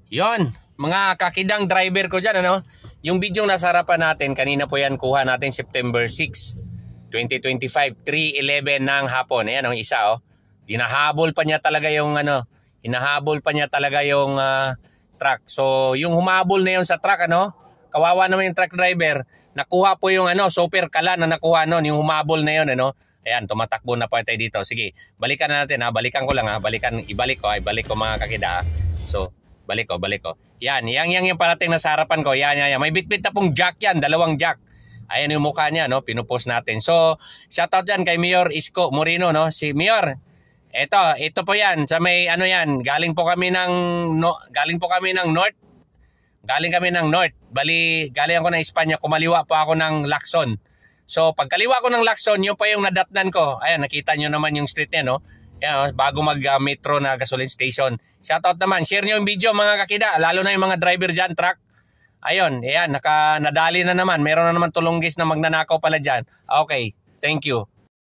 Yon, mga kakidang driver ko dyan, ano? Yung video nasa harapan natin, kanina po yan, kuha natin September 6, 2025, 3:11 ng hapon. Ayan, ang isa, oh. Hinahabol pa niya talaga yung, hinahabol pa niya talaga yung truck. So, yung humabol na yun sa truck, kawawa naman yung truck driver. Nakuha po yung, super kala na nakuha nun, yung humabol na yun, Ayan, tumatakbo na pa tayo dito. Sige, balikan na natin, ha. Balikan ko lang, ha. Ibalik ko mga kakida, ha. So, balik ko. Yan yung parating na sa harapan ko. Yan. May bitbit na pong jack yan, dalawang jack. Ayan yung mukha niya, pinupost natin. So, shoutout yan kay Mayor Isko Moreno, Si Mayor, ito po yan. Sa may, yan, galing kami ng North. Bali, galing ako ng Espanya, kumaliwa po ako ng Lacson. So, pagkaliwa ko ng Lacson, yun pa yung nadatnan ko. Ayan, nakita nyo naman yung street niya, Yan, bago mag-metro na gasoline station. Shoutout naman. Share nyo yung video mga kakida. Lalo na yung mga driver dyan, truck. Ayun, yan, nadali na naman. Meron na naman tulunggis na magnanakaw pala dyan. Okay, thank you.